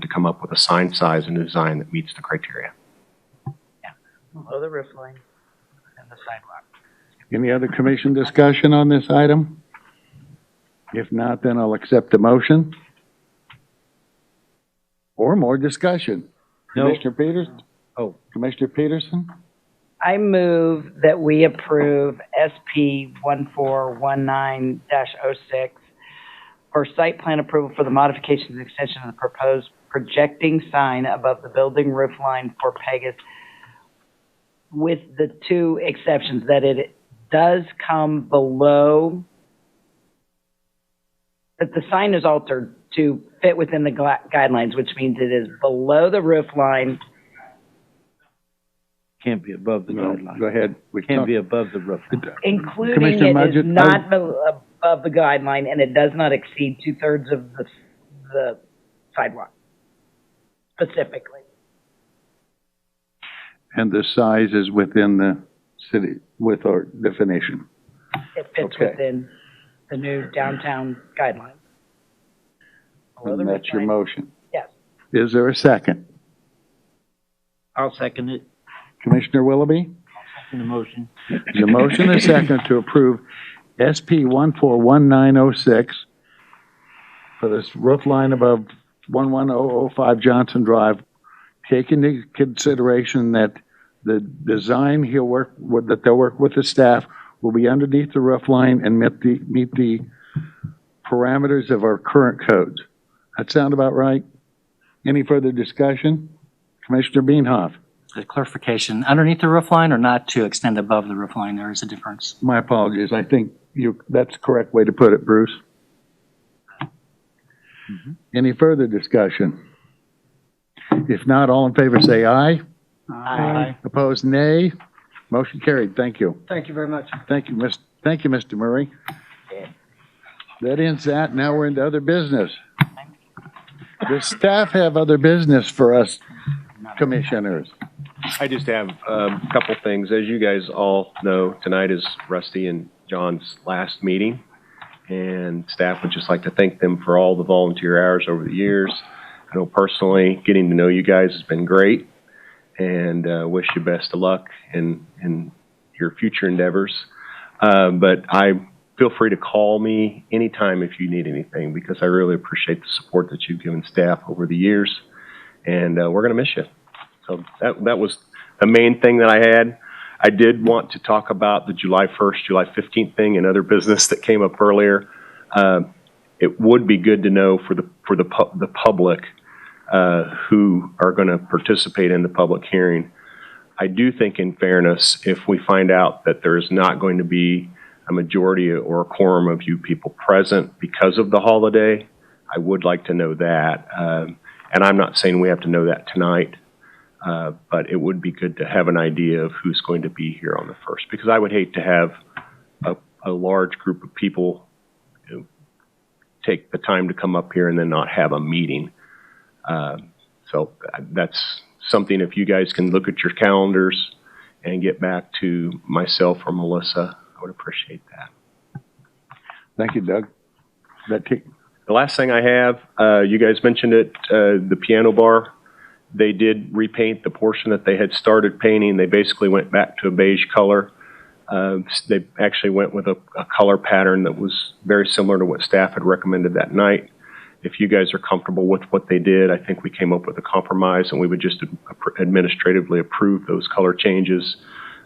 Speaker 6: come up with a sign size and design that meets the criteria.
Speaker 5: Yeah, below the roof line and the sidewalk.
Speaker 1: Any other commission discussion on this item? If not, then I'll accept the motion. Or more discussion.
Speaker 9: No.
Speaker 1: Commissioner Peterson? Oh, Commissioner Peterson?
Speaker 5: I move that we approve SP 1419-06 for site plan approval for the modifications and extension of the proposed projecting sign above the building roof line for Pegah, with the two exceptions, that it does come below, that the sign is altered to fit within the guidelines, which means it is below the roof line.
Speaker 9: Can't be above the guideline.
Speaker 1: Go ahead.
Speaker 9: Can't be above the roof.
Speaker 5: Including
Speaker 1: Commissioner
Speaker 5: it
Speaker 1: Mudgett,
Speaker 5: is not above the guideline, and it does not exceed 2/3 of the sidewalk, specifically.
Speaker 1: And the size is within the city, with our definition.
Speaker 5: It fits
Speaker 1: Okay.
Speaker 5: within the new downtown guidelines. Below the
Speaker 1: And
Speaker 5: roof
Speaker 1: that's your
Speaker 5: line.
Speaker 1: motion.
Speaker 5: Yes.
Speaker 1: Is there a second?
Speaker 9: I'll second it.
Speaker 1: Commissioner Willoughby?
Speaker 9: In the motion.
Speaker 1: The motion is second to approve SP 141906 for this roof line above 11005 Johnson Drive, take into consideration that the design they'll work with the staff will be underneath the roof line and meet the parameters of our current codes. That sound about right? Any further discussion? Commissioner Bienhoff?
Speaker 12: The clarification, underneath the roof line or not to extend above the roof line, there is a difference.
Speaker 1: My apologies. I think that's the correct way to put it, Bruce. Any further discussion? If not, all in favor say aye.
Speaker 5: Aye.
Speaker 1: Opposed, nay. Motion carried. Thank you.
Speaker 8: Thank you very much.
Speaker 1: Thank you, Mr. Murray. That ends that. Now we're into other business. Does staff have other business for us commissioners?
Speaker 6: I just have a couple things. As you guys all know, tonight is Rusty and John's last meeting, and staff would just like to thank them for all the volunteer hours over the years. I know personally, getting to know you guys has been great, and wish you best of luck in your future endeavors. But feel free to call me anytime if you need anything, because I really appreciate the support that you've given staff over the years, and we're going to miss you. So that was the main thing that I had. I did want to talk about the July 1st, July 15th thing and other business that came up earlier. It would be good to know for the public who are going to participate in the public hearing. I do think in fairness, if we find out that there's not going to be a majority or a quorum of you people present because of the holiday, I would like to know that. And I'm not saying we have to know that tonight, but it would be good to have an idea of who's going to be here on the 1st, because I would hate to have a large group of people take the time to come up here and then not have a meeting. So that's something, if you guys can look at your calendars and get back to myself or Melissa, I would appreciate that.
Speaker 1: Thank you, Doug.
Speaker 6: The last thing I have, you guys mentioned it, the piano bar. They did repaint the portion that they had started painting. They basically went back to a beige color. They actually went with a color pattern that was very similar to what staff had recommended that night. If you guys are comfortable with what they did, I think we came up with a compromise, and we would just administratively approve those color changes.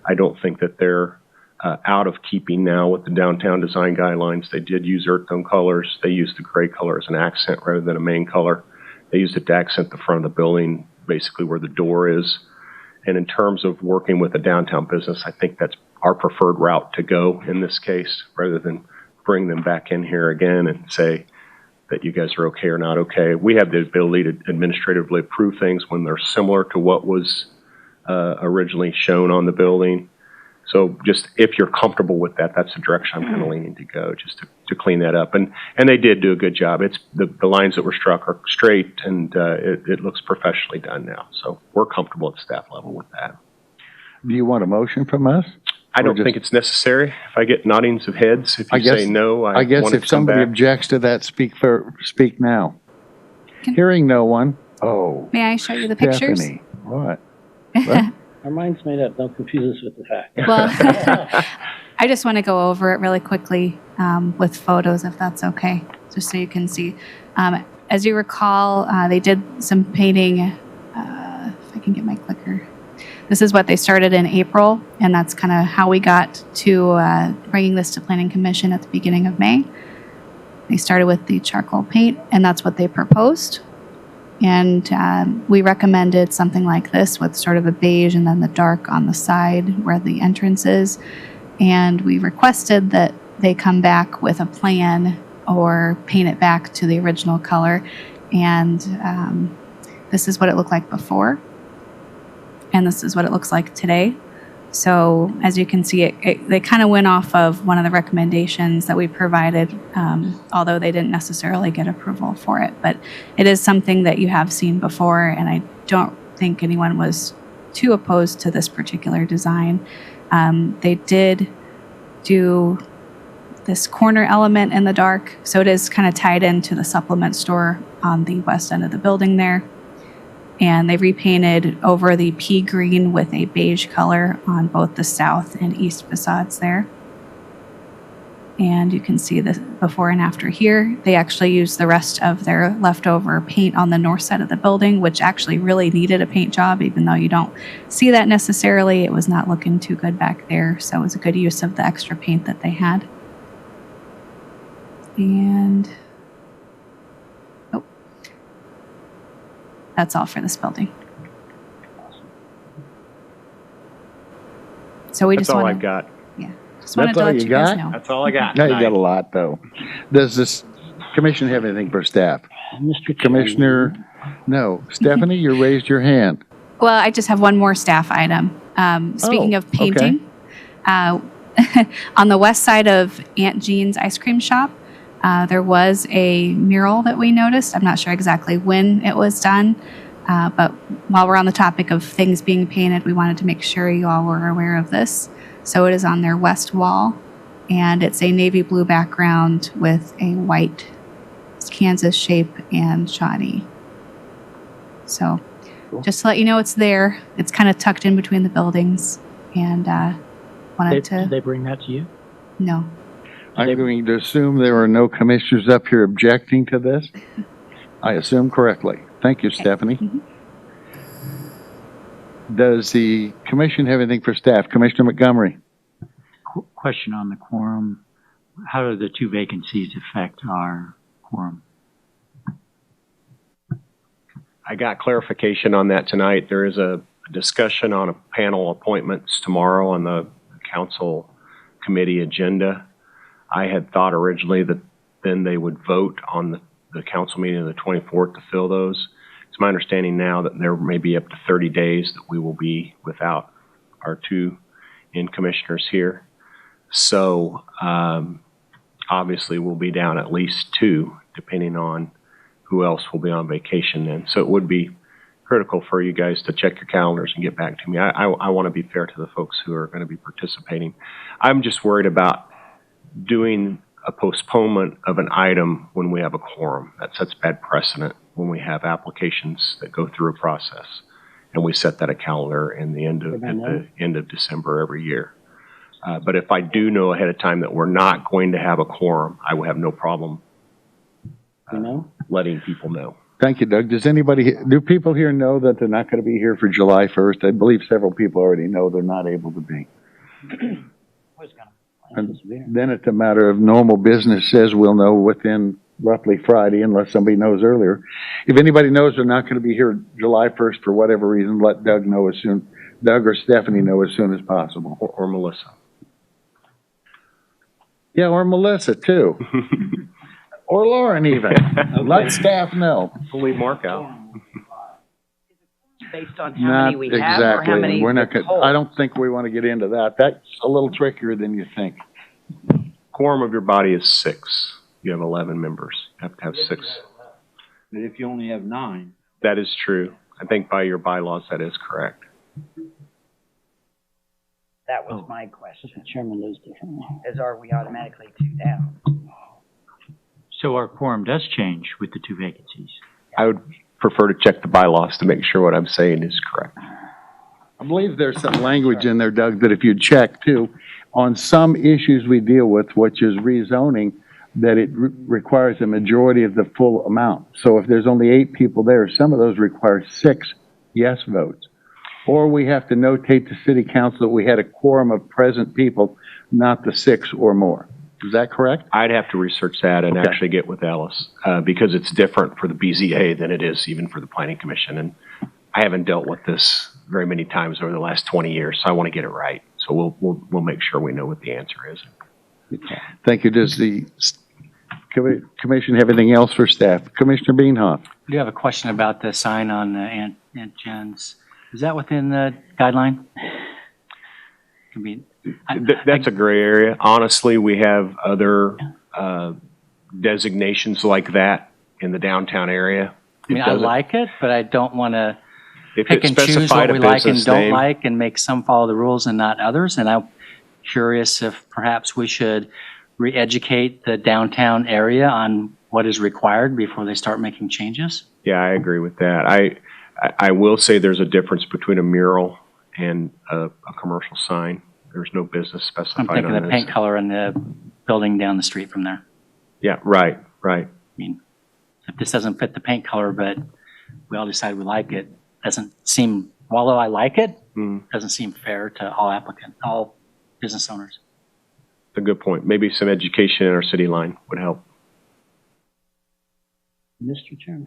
Speaker 6: I don't think that they're out of keeping now with the downtown design guidelines. They did use earth tone colors. They used the gray color as an accent rather than a main color. They used it to accent the front of the building, basically where the door is. And in terms of working with a downtown business, I think that's our preferred route to go in this case, rather than bring them back in here again and say that you guys are okay or not okay. We have the ability to administratively approve things when they're similar to what was originally shown on the building. So just if you're comfortable with that, that's the direction I'm kind of leaning to go, just to clean that up. And they did do a good job. It's the lines that were struck are straight, and it looks professionally done now. So we're comfortable at staff level with that.
Speaker 1: Do you want a motion from us?
Speaker 6: I don't think it's necessary. If I get noddings of heads, if you say no,
Speaker 1: I guess
Speaker 6: want it
Speaker 1: if
Speaker 6: to come
Speaker 1: somebody
Speaker 6: back.
Speaker 1: objects to that, speak now. Hearing no one. Oh.
Speaker 14: May I show you the pictures?
Speaker 1: Stephanie, what?
Speaker 11: Our mind's made up. Don't confuse us with the fact.
Speaker 14: Well, I just want to go over it really quickly with photos, if that's okay, just so you can see. As you recall, they did some painting. If I can get my clicker. This is what they started in April, and that's kind of how we got to bringing this to Planning Commission at the beginning of May. They started with the charcoal paint, and that's what they proposed. And we recommended something like this with sort of a beige and then the dark on the side where the entrance is. And we requested that they come back with a plan or paint it back to the original color. And this is what it looked like before. And this is what it looks like today. So as you can see, they kind of went off of one of the recommendations that we provided, although they didn't necessarily get approval for it. But it is something that you have seen before, and I don't think anyone was too opposed to this particular design. They did do this corner element in the dark, so it is kind of tied into the supplement store on the west end of the building there. And they repainted over the pea green with a beige color on both the south and east facades there. And you can see the before and after here. They actually used the rest of their leftover paint on the north side of the building, which actually really needed a paint job, even though you don't see that necessarily. It was not looking too good back there, so it was a good use of the extra paint that they had. And that's all for this building. So we
Speaker 6: That's
Speaker 14: just
Speaker 6: all
Speaker 14: want
Speaker 6: I've got.
Speaker 14: Yeah. Just wanted to let you guys know.
Speaker 6: That's all I got.
Speaker 1: Now you got a lot, though. Does this commission have anything for staff?
Speaker 11: Mr.
Speaker 1: Commissioner, no. Stephanie, you raised your hand.
Speaker 14: Well, I just have one more staff item. Speaking of painting, on the west side of Aunt Jean's ice cream shop, there was a mural that we noticed. I'm not sure exactly when it was done, but while we're on the topic of things being painted, we wanted to make sure you all were aware of this. So it is on their west wall, and it's a navy blue background with a white Kansas shape and Shawnee. So just to let you know it's there. It's kind of tucked in between the buildings, and
Speaker 3: Did they bring that to you?
Speaker 14: No.
Speaker 1: I'm going to assume there are no commissioners up here objecting to this. I assume correctly. Thank you, Stephanie.
Speaker 14: Mm-hmm.
Speaker 1: Does the commission have anything for staff? Commissioner Montgomery?
Speaker 13: Question on the quorum. How do the two vacancies affect our quorum?
Speaker 6: I got clarification on that tonight. There is a discussion on a panel appointments tomorrow on the council committee agenda. I had thought originally that then they would vote on the council meeting of the 24th to fill those. It's my understanding now that there may be up to 30 days that we will be without our two commissioners here. So obviously we'll be down at least two, depending on who else will be on vacation then. So it would be critical for you guys to check your calendars and get back to me. I want to be fair to the folks who are going to be participating. I'm just worried about doing a postponement of an item when we have a quorum. That sets bad precedent when we have applications that go through a process. And we set that a calendar at the end of December every year. But if I do know ahead of time that we're not going to have a quorum, I will have no problem letting people know.
Speaker 1: Thank you, Doug. Do people here know that they're not going to be here for July 1st? I believe several people already know they're not able to be. And then it's a matter of normal business says we'll know within roughly Friday, unless somebody knows earlier. If anybody knows they're not going to be here July 1st for whatever reason, let Doug know Doug or Stephanie know as soon as possible.
Speaker 6: Or Melissa.
Speaker 1: Yeah, or Melissa too. Or Lauren even. Let staff know.
Speaker 6: We'll leave Mark out.
Speaker 5: Based on how many we have or how many
Speaker 1: We're not gonna, I don't think we want to get into that. That's a little trickier than you think.
Speaker 6: Quorum of your body is 6. You have 11 members. You have to have 6.
Speaker 9: But if you only have 9.
Speaker 6: That is true. I think by your bylaws, that is correct.
Speaker 5: That was my question,
Speaker 11: The chairman knows differently.
Speaker 5: is are we automatically 2 down?
Speaker 13: So our quorum does change with the 2 vacancies.
Speaker 6: I would prefer to check the bylaws to make sure what I'm saying is correct.
Speaker 1: I believe there's some language in there, Doug, that if you check too, on some issues we deal with, which is rezoning, that it requires a majority of the full amount. So if there's only 8 people there, some of those require 6 yes votes. Or we have to notate to city council that we had a quorum of present people, not the 6 or more. Is that correct?
Speaker 6: I'd have to research that and
Speaker 1: Okay.
Speaker 6: actually get with Ellis, because it's different for the BZA than it is even for the Planning Commission. And I haven't dealt with this very many times over the last 20 years, so I want to get it right. So we'll make sure we know what the answer is.
Speaker 1: Thank you. Does the commission have anything else for staff? Commissioner Beanhoff?
Speaker 12: I do have a question about the sign on Aunt Jen's. Is that within the guideline? I mean,
Speaker 6: That's a gray area. Honestly, we have other designations like that in the downtown area.
Speaker 12: I mean, I like it, but I don't want to
Speaker 6: If
Speaker 12: pick
Speaker 6: it
Speaker 12: and choose
Speaker 6: specified
Speaker 12: what
Speaker 6: a
Speaker 12: we like and
Speaker 6: business
Speaker 12: don't
Speaker 6: name,
Speaker 12: like and make some follow the rules and not others. And I'm curious if perhaps we should re-educate the downtown area on what is required before they start making changes.
Speaker 6: yeah, I agree with that. I will say there's a difference between a mural and a commercial sign. There's no business
Speaker 12: I'm
Speaker 6: specified
Speaker 12: thinking
Speaker 6: on
Speaker 12: the
Speaker 6: this.
Speaker 12: paint color in the building down the street from there.
Speaker 6: Yeah, right.
Speaker 12: I mean, if this doesn't fit the paint color, but we all decide we like it, doesn't seem, although I like it, doesn't seem fair to all business owners.
Speaker 6: A good point. Maybe some education in our city line would help.
Speaker 11: Mr. Chairman.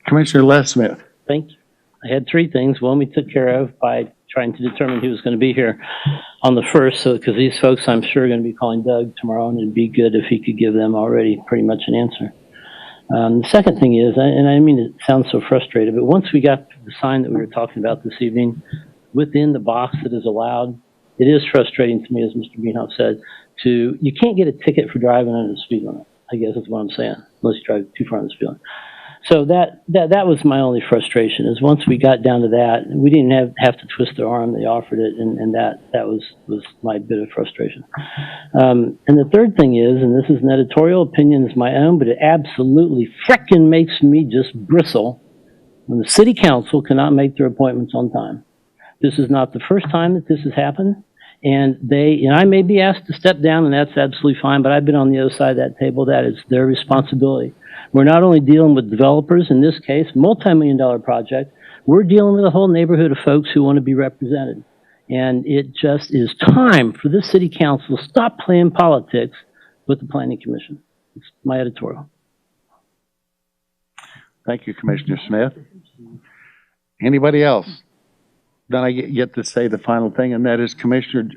Speaker 1: Commissioner Les Smith?
Speaker 11: Thank you. I had 3 things. One we took care of by trying to determine who was going to be here on the 1st, so because these folks I'm sure are going to be calling Doug tomorrow, and it'd be good if he could give them already pretty much an answer. The second thing is, and I mean it sounds so frustrated, but once we got the sign that we were talking about this evening within the box that is allowed, it is frustrating to me, as Mr. Beanhoff said, you can't get a ticket for driving under the speed limit, I guess is what I'm saying, unless you drive too far under the speed limit. So that was my only frustration, is once we got down to that, we didn't have to twist their arm. They offered it, and that was my bit of frustration. And the third thing is, and this is an editorial opinion, is my own, but it absolutely frickin' makes me just bristle when the city council cannot make their appointments on time. This is not the first time that this has happened. And I may be asked to step down, and that's absolutely fine, but I've been on the other side of that table. That is their responsibility. We're not only dealing with developers, in this case, multi-million-dollar project, we're dealing with a whole neighborhood of folks who want to be represented. And it just is time for this city council to stop playing politics with the planning commission. It's my editorial.
Speaker 1: Thank you, Commissioner Smith. Anybody else? then I get to say the final thing, and that is Commissioner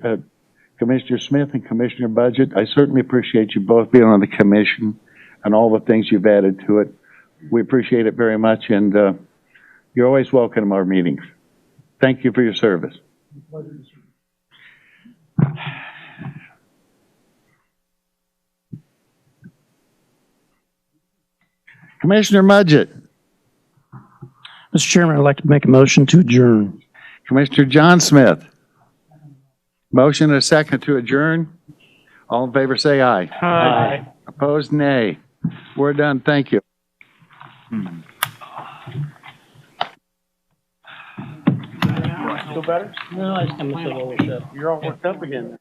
Speaker 1: Smith and Commissioner Budget. I certainly appreciate you both being on the commission and all the things you've added to it. We appreciate it very much, and you're always welcome to our meetings. Thank you for your service. Commissioner Mudgett.
Speaker 3: Mr. Chairman, I'd like to make a motion to adjourn.
Speaker 1: Commissioner John Smith. Motion and a second to adjourn. All in favor say aye.
Speaker 2: Aye.
Speaker 1: Opposed, nay. We're done. Thank you.
Speaker 3: Feel better? No, I just kind of feel a little shit.
Speaker 1: You're all worked up again.